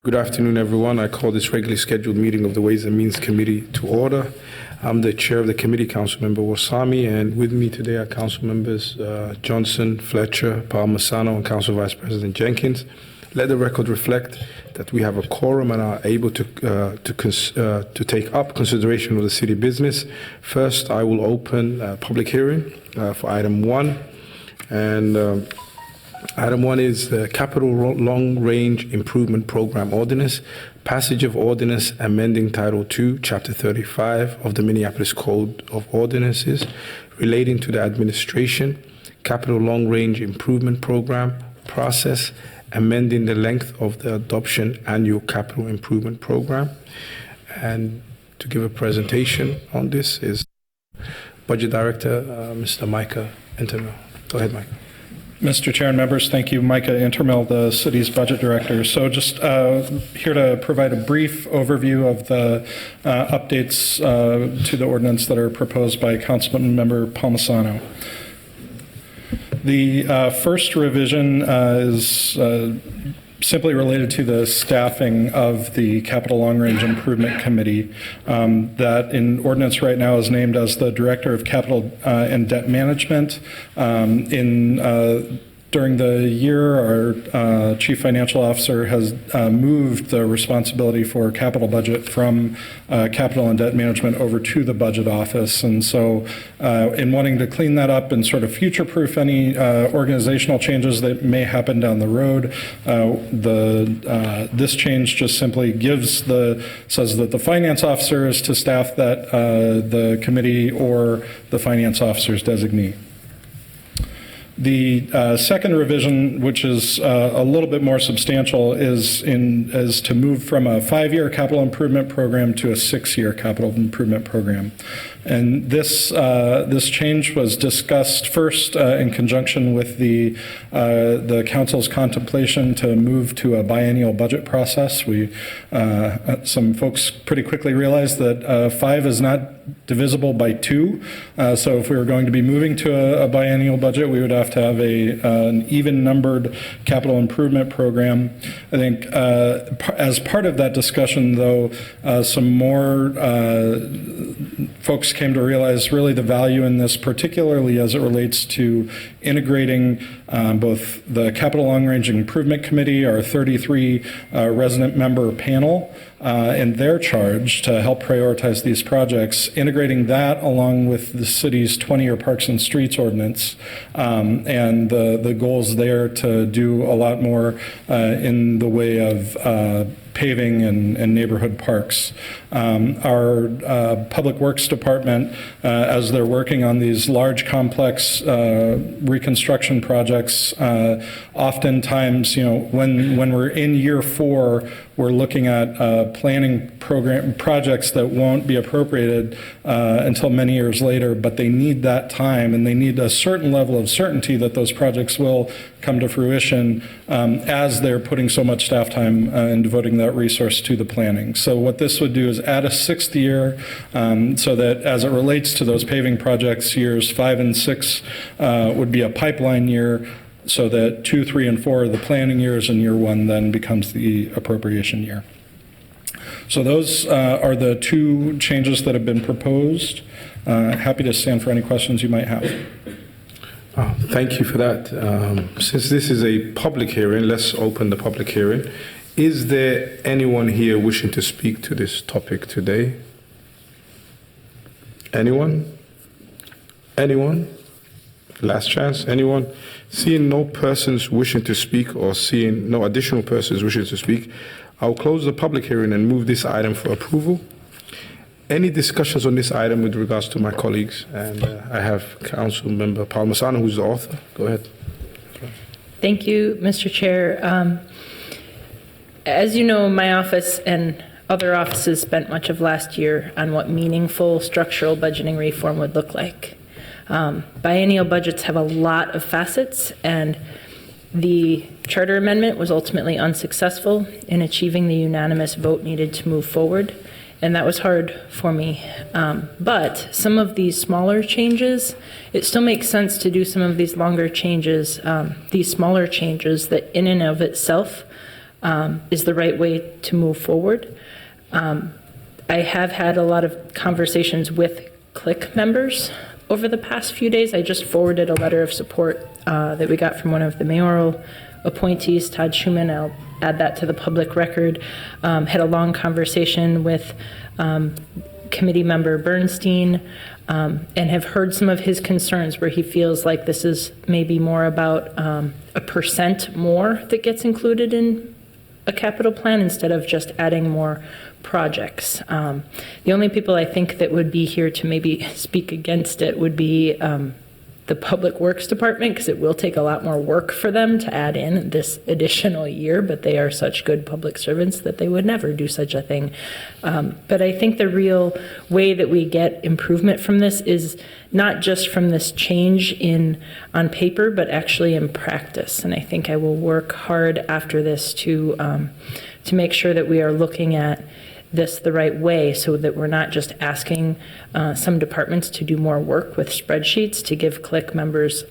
Good afternoon, everyone. I call this regularly scheduled meeting of the Ways and Means Committee to order. I'm the chair of the committee, Councilmember Wasami, and with me today are Council members Johnson, Fletcher, Palmisano, and Council Vice President Jenkins. Let the record reflect that we have a quorum and are able to take up consideration of the city business. First, I will open a public hearing for item 1, and item 1 is the Capital Long Range Improvement Program Ordinance, passage of ordinance amending Title II, Chapter 35 of the Minneapolis Code of Ordinances relating to the administration, Capital Long Range Improvement Program process, amending the length of the adoption annual capital improvement program. And to give a presentation on this is Budget Director, Mr. Micah Intermill. Go ahead, Micah. Mr. Chair and members, thank you. Micah Intermill, the city's budget director. So just here to provide a brief overview of the updates to the ordinance that are proposed by Councilman Member Palmisano. The first revision is simply related to the staffing of the Capital Long Range Improvement Committee that in ordinance right now is named as the Director of Capital and Debt Management. During the year, our Chief Financial Officer has moved the responsibility for capital budget from Capital and Debt Management over to the Budget Office. And so in wanting to clean that up and sort of future-proof any organizational changes that may happen down the road, this change just simply says that the Finance Officer is to staff that the committee or the Finance Officer's designee. The second revision, which is a little bit more substantial, is to move from a 5-year capital improvement program to a 6-year capital improvement program. And this change was discussed first in conjunction with the council's contemplation to move to a biennial budget process. Some folks pretty quickly realized that 5 is not divisible by 2. So if we were going to be moving to a biennial budget, we would have to have an even-numbered capital improvement program. I think as part of that discussion, though, some more folks came to realize really the value in this, particularly as it relates to integrating both the Capital Long Range Improvement Committee, our 33 resident member panel, and their charge to help prioritize these projects, integrating that along with the city's 20-year Parks and Streets ordinance, and the goals there to do a lot more in the way of paving and neighborhood parks. Our Public Works Department, as they're working on these large, complex reconstruction projects, oftentimes, when we're in year 4, we're looking at planning program projects that won't be appropriated until many years later, but they need that time and they need a certain level of certainty that those projects will come to fruition as they're putting so much staff time and devoting that resource to the planning. So what this would do is add a 6th year so that as it relates to those paving projects, years 5 and 6 would be a pipeline year, so that 2, 3, and 4 are the planning years, and year 1 then becomes the appropriation year. So those are the 2 changes that have been proposed. Happy to stand for any questions you might have. Thank you for that. Since this is a public hearing, let's open the public hearing. Is there anyone here wishing to speak to this topic today? Anyone? Anyone? Last chance. Anyone? Seeing no persons wishing to speak or seeing no additional persons wishing to speak, I'll close the public hearing and move this item for approval. Any discussions on this item with regards to my colleagues? And I have Council Member Palmisano, who's the author. Go ahead. Thank you, Mr. Chair. As you know, my office and other offices spent much of last year on what meaningful structural budgeting reform would look like. Biennial budgets have a lot of facets, and the charter amendment was ultimately unsuccessful in achieving the unanimous vote needed to move forward, and that was hard for me. But some of these smaller changes, it still makes sense to do some of these longer changes, these smaller changes that in and of itself is the right way to move forward. I have had a lot of conversations with CLIC members over the past few days. I just forwarded a letter of support that we got from one of the mayoral appointees, Todd Schuman. I'll add that to the public record. Had a long conversation with committee member Bernstein, and have heard some of his concerns where he feels like this is maybe more about a percent more that gets included in a capital plan instead of just adding more projects. The only people I think that would be here to maybe speak against it would be the Public Works Department, because it will take a lot more work for them to add in this additional year, but they are such good public servants that they would never do such a thing. But I think the real way that we get improvement from this is not just from this change on paper, but actually in practice. And I think I will work hard after this to make sure that we are looking at this the right way, so that we're not just asking some departments to do more work with spreadsheets to give CLIC members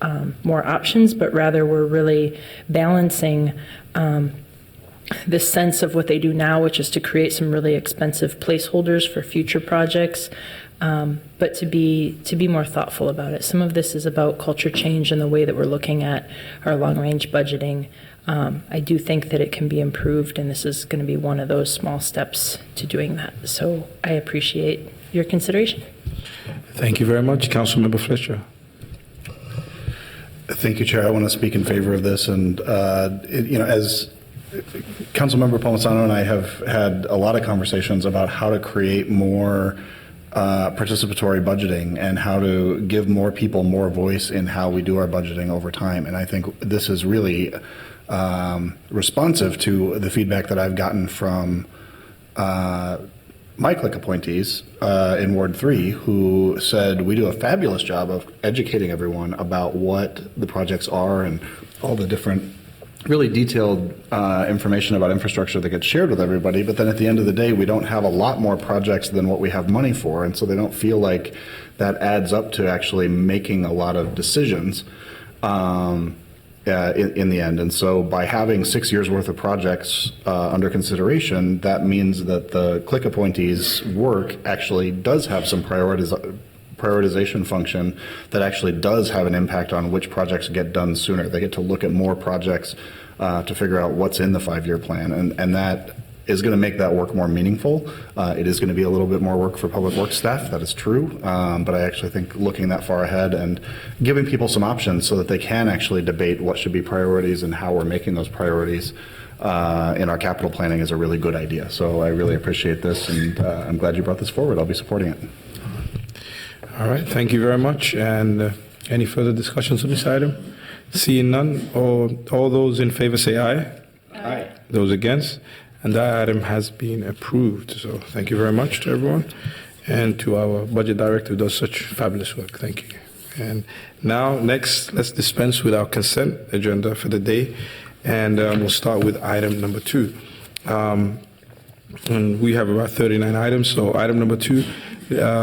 more options, but rather we're really balancing this sense of what they do now, which is to create some really expensive placeholders for future projects, but to be more thoughtful about it. Some of this is about culture change and the way that we're looking at our long-range budgeting. I do think that it can be improved, and this is going to be one of those small steps to doing that. So I appreciate your consideration. Thank you very much. Councilmember Fletcher. Thank you, Chair. I want to speak in favor of this. And, as Councilmember Palmisano and I have had a lot of conversations about how to create more participatory budgeting and how to give more people more voice in how we do our budgeting over time. And I think this is really responsive to the feedback that I've gotten from my CLIC appointees in Ward 3, who said we do a fabulous job of educating everyone about what the projects are and all the different really detailed information about infrastructure that gets shared with everybody. But then at the end of the day, we don't have a lot more projects than what we have money for. And so they don't feel like that adds up to actually making a lot of decisions in the end. And so by having 6 years worth of projects under consideration, that means that the CLIC appointees' work actually does have some prioritization function that actually does have an impact on which projects get done sooner. They get to look at more projects to figure out what's in the 5-year plan. And that is going to make that work more meaningful. It is going to be a little bit more work for public works staff, that is true. But I actually think looking that far ahead and giving people some options so that they can actually debate what should be priorities and how we're making those priorities in our capital planning is a really good idea. So I really appreciate this, and I'm glad you brought this forward. I'll be supporting it. All right, thank you very much. And any further discussions on this item? Seeing none, all those in favor say aye. Aye. Those against? And that item has been approved. So thank you very much to everyone, and to our budget director who does such fabulous work. Thank you. And now, next, let's dispense with our consent agenda for the day, and we'll start with item number 2. And we have about 39 items. So item number 2,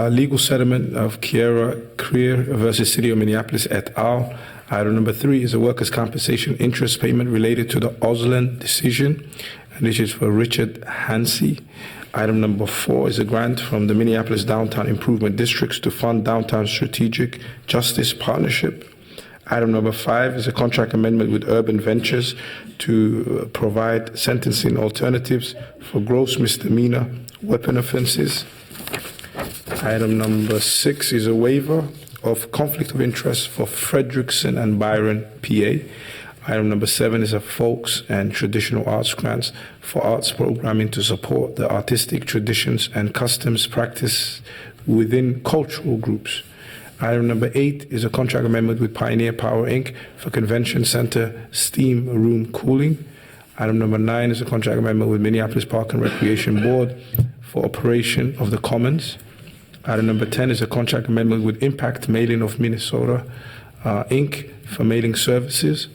legal settlement of Kiera Creer versus City of Minneapolis et al. Item number 3 is a workers' compensation interest payment related to the Osland decision, and this is for Richard Hansey. Item number 4 is a grant from the Minneapolis Downtown Improvement Districts to fund Downtown Strategic Justice Partnership. Item number 5 is a contract amendment with Urban Ventures to provide sentencing alternatives for gross misdemeanor weapon offenses. Item number 6 is a waiver of conflict of interest for Frederickson and Byron, PA. Item number 7 is a folks and traditional arts grants for arts programming to support the artistic traditions and customs practice within cultural groups. Item number 8 is a contract amendment with Pioneer Power, Inc. for Convention Center steam room cooling. Item number 9 is a contract amendment with Minneapolis Park and Recreation Board for operation of the Commons. Item number 10 is a contract amendment with Impact Mailing of Minnesota, Inc. for mailing services.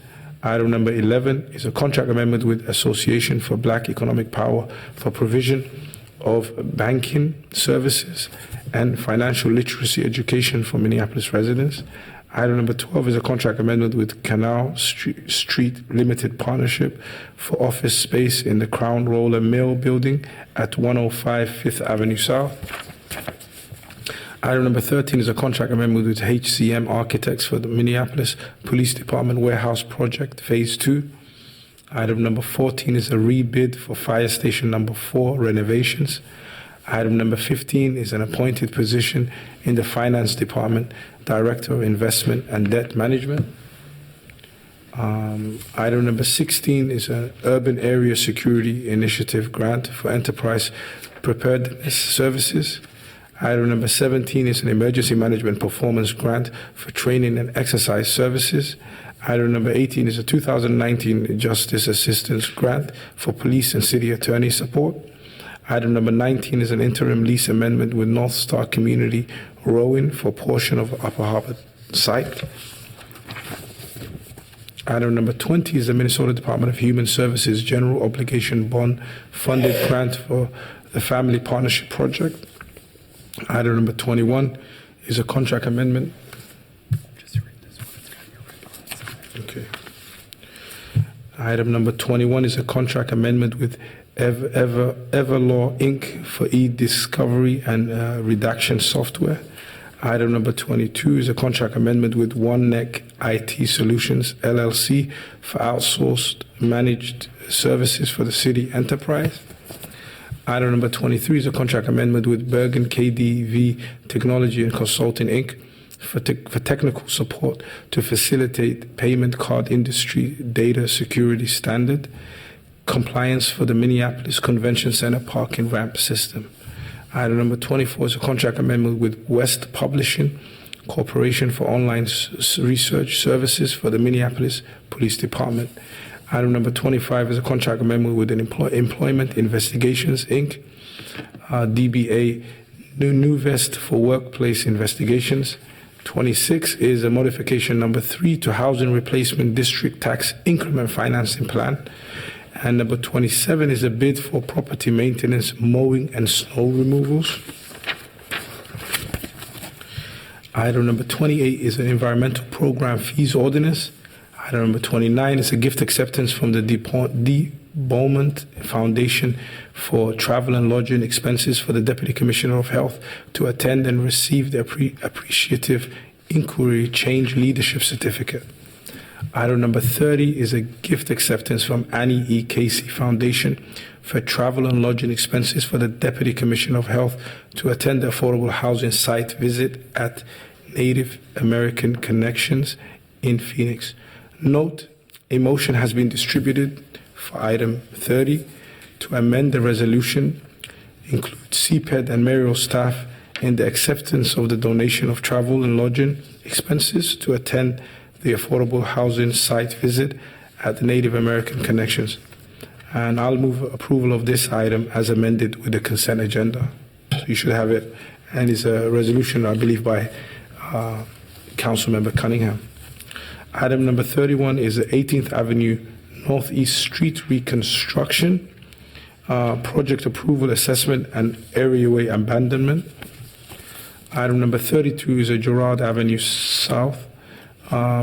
Item number 11 is a contract amendment with Association for Black Economic Power for provision of banking services and financial literacy education for Minneapolis residents. Item number 12 is a contract amendment with Canal Street Limited Partnership for office space in the Crown Roller Mill Building at 105 Fifth Avenue South. Item number 13 is a contract amendment with HCM Architects for the Minneapolis Police Department Warehouse Project, Phase 2. Item number 14 is a rebid for Fire Station number 4 renovations. Item number 15 is an appointed position in the Finance Department, Director of Investment and Debt Management. Item number 16 is an Urban Area Security Initiative grant for Enterprise Preparedness Services. Item number 17 is an Emergency Management Performance Grant for Training and Exercise Services. Item number 18 is a 2019 Justice Assistance Grant for Police and City Attorney Support. Item number 19 is an interim lease amendment with North Star Community Rowan for a portion of Upper Harbor site. Item number 20 is the Minnesota Department of Human Services General Obligation Bond funded grant for the Family Partnership Project. Item number 21 is a contract amendment. Okay. Item number 21 is a contract amendment with Everlaw Inc. for e-discovery and redaction software. Item number 22 is a contract amendment with One Neck IT Solutions LLC for outsourced managed services for the city enterprise. Item number 23 is a contract amendment with Bergen KDV Technology and Consulting Inc. for technical support to facilitate payment card industry data security standard compliance for the Minneapolis Convention Center parking ramp system. Item number 24 is a contract amendment with West Publishing Corporation for online research services for the Minneapolis Police Department. Item number 25 is a contract amendment with an Employment Investigations, Inc., DBA New Vest for Workplace Investigations. 26 is a modification number 3 to Housing Replacement District Tax Increment Financing Plan. And number 27 is a bid for property maintenance, mowing, and snow removals. Item number 28 is an environmental program fees ordinance. Item number 29 is a gift acceptance from the Beaumont Foundation for travel and lodging expenses for the Deputy Commissioner of Health to attend and receive the Appreciative Inquiry Change Leadership Certificate. Item number 30 is a gift acceptance from Annie E. Casey Foundation for travel and lodging expenses for the Deputy Commissioner of Health to attend the affordable housing site visit at Native American Connections in Phoenix. Note, a motion has been distributed for item 30 to amend the resolution, include CPED and mayoral staff in the acceptance of the donation of travel and lodging expenses to attend the affordable housing site visit at the Native American Connections. And I'll move approval of this item as amended with the consent agenda. So you should have it. And it's a resolution, I believe, by Councilmember Cunningham. Item number 31 is the 18th Avenue Northeast Street Reconstruction, project approval, assessment, and areaway abandonment. Item number 32 is a Girard Avenue South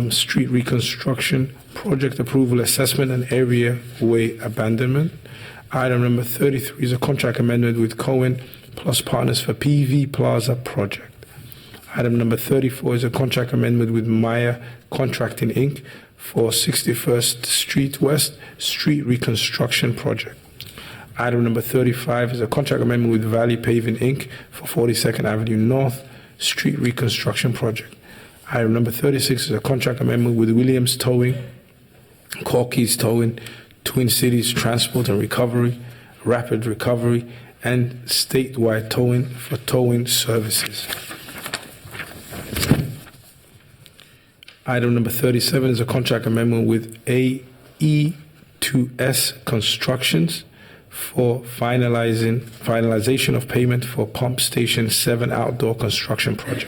street reconstruction, project approval, assessment, and areaway abandonment. Item number 33 is a contract amendment with Cohen Plus Partners for PV Plaza project. Item number 34 is a contract amendment with Maya Contracting, Inc. for 61st Street West street reconstruction project. Item number 35 is a contract amendment with Valley Paving, Inc. for 42nd Avenue North street reconstruction project. Item number 36 is a contract amendment with Williams Towing, Corky's Towing, Twin Cities Transport and Recovery, Rapid Recovery, and Statewide Towing for towing services. Item number 37 is a contract amendment with AE2S Constructions for finalization of payment for Pump Station 7 outdoor construction project.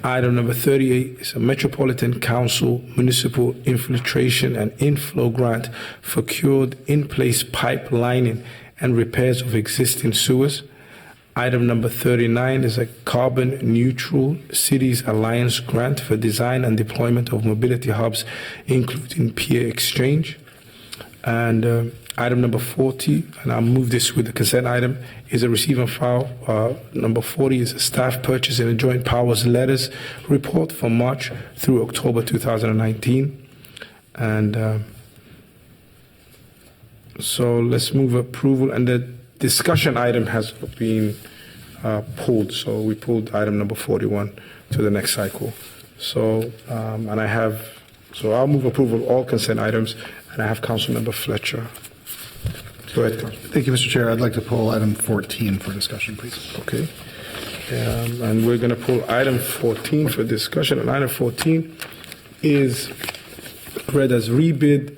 Item number 38 is a Metropolitan Council Municipal Infiltration and Inflow Grant for cured in-place pipe lining and repairs of existing sewers. Item number 39 is a Carbon Neutral Cities Alliance grant for design and deployment of mobility hubs, including peer exchange. And item number 40, and I'll move this with the consent item, is a receive and file. Number 40 is a staff purchase and joint powers letters report for March through October 2019. And so let's move approval. And the discussion item has been pulled. So we pulled item number 41 to the next cycle. So, so I'll move approval of all consent items, and I have Councilmember Fletcher. Go ahead, Councilman. Thank you, Mr. Chair. I'd like to pull item 14 for discussion, please. Okay. And we're going to pull item 14 for discussion. And item 14 is read as rebid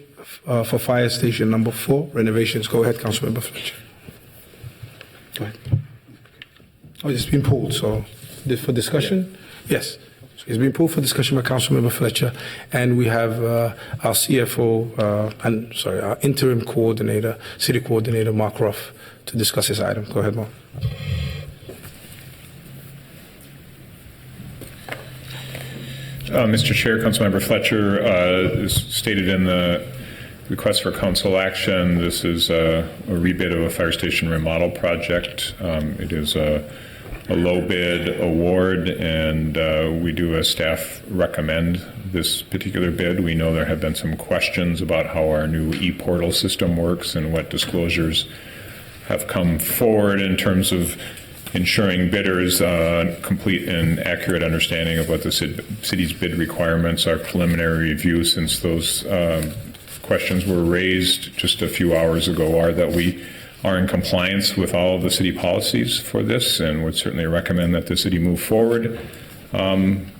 for fire station number 4, renovations. Go ahead, Councilmember Fletcher. Go ahead. Oh, it's been pulled, so for discussion? Yes. So it's been pulled for discussion by Councilmember Fletcher, and we have our CFO, our interim coordinator, city coordinator, Mark Ruff, to discuss this item. Go ahead, Mark. Mr. Chair, Councilmember Fletcher, is stated in the request for council action. This is a rebid of a fire station remodel project. It is a low bid award, and we do, as staff, recommend this particular bid. We know there have been some questions about how our new e-portal system works and what disclosures have come forward in terms of ensuring bidders complete and accurate understanding of what the city's bid requirements. Our preliminary review since those questions were raised just a few hours ago are that we are in compliance with all of the city policies for this, and would certainly recommend that the city move forward. And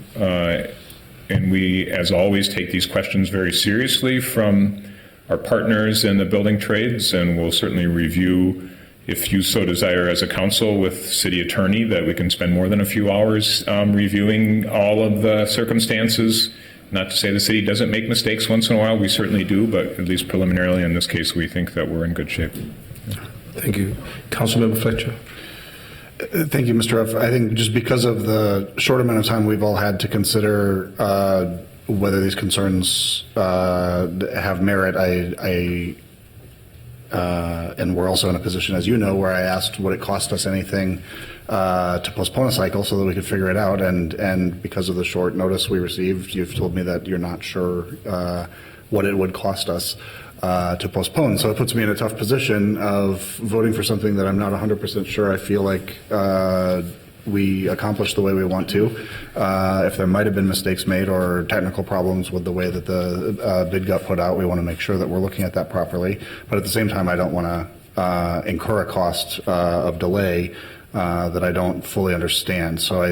we, as always, take these questions very seriously from our partners in the building trades, and we'll certainly review, if you so desire as a council, with city attorney, that we can spend more than a few hours reviewing all of the circumstances. Not to say the city doesn't make mistakes once in a while, we certainly do, but at least preliminarily in this case, we think that we're in good shape. Thank you. Councilmember Fletcher. Thank you, Mr. Ruff. I think just because of the short amount of time we've all had to consider whether these concerns have merit, and we're also in a position, as you know, where I asked would it cost us anything to postpone a cycle so that we could figure it out, and because of the short notice we received, you've told me that you're not sure what it would cost us to postpone. So it puts me in a tough position of voting for something that I'm not 100% sure I feel like we accomplished the way we want to. If there might have been mistakes made or technical problems with the way that the bid got put out, we want to make sure that we're looking at that properly. But at the same time, I don't want to incur a cost of delay that I don't fully understand. So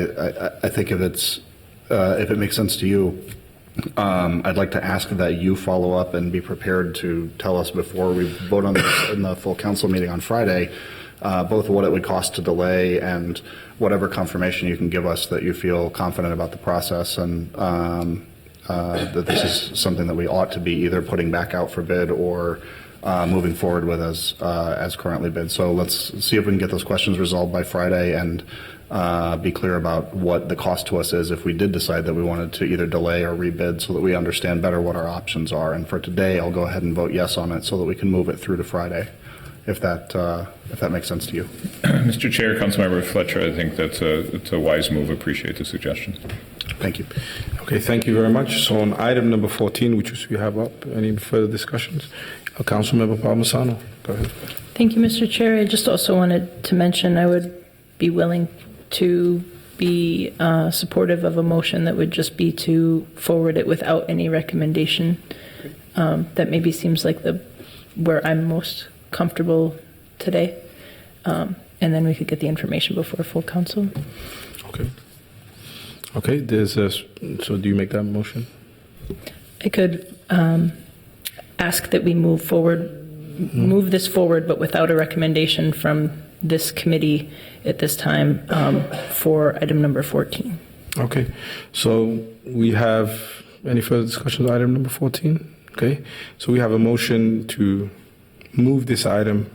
I think if it makes sense to you, I'd like to ask that you follow up and be prepared to tell us before we vote on this in the full council meeting on Friday, both what it would cost to delay and whatever confirmation you can give us that you feel confident about the process, and that this is something that we ought to be either putting back out for bid or moving forward with as currently bid. So let's see if we can get those questions resolved by Friday and be clear about what the cost to us is if we did decide that we wanted to either delay or rebid, so that we understand better what our options are. And for today, I'll go ahead and vote yes on it so that we can move it through to Friday, if that makes sense to you. Mr. Chair, Councilmember Fletcher, I think it's a wise move. Appreciate the suggestion. Thank you. Okay, thank you very much. So on item number 14, which we have up, any further discussions? Councilmember Palmisano, go ahead. Thank you, Mr. Chair. I just also wanted to mention I would be willing to be supportive of a motion that would just be to forward it without any recommendation. That maybe seems like where I'm most comfortable today. And then we could get the information before full council. Okay. Okay, so do you make that motion? I could ask that we move this forward, but without a recommendation from this committee at this time for item number 14. Okay, so we have any further discussion on item number 14? Okay, so we have a motion to move this item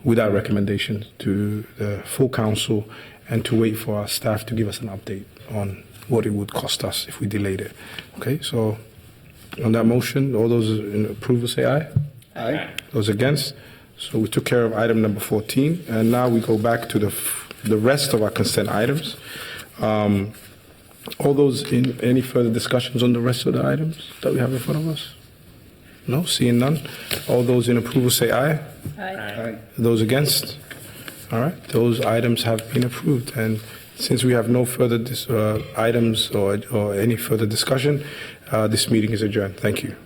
with our recommendation to the full council and to wait for our staff to give us an update on what it would cost us if we delayed it. Okay, so on that motion, all those in approval say aye. Aye. Those against? So we took care of item number 14, and now we go back to the rest of our consent items. All those in any further discussions on the rest of the items that we have in front of us? No, seeing none. All those in approval say aye. Aye. Those against? All right, those items have been approved. And since we have no further items or any further discussion, this meeting is adjourned. Thank you.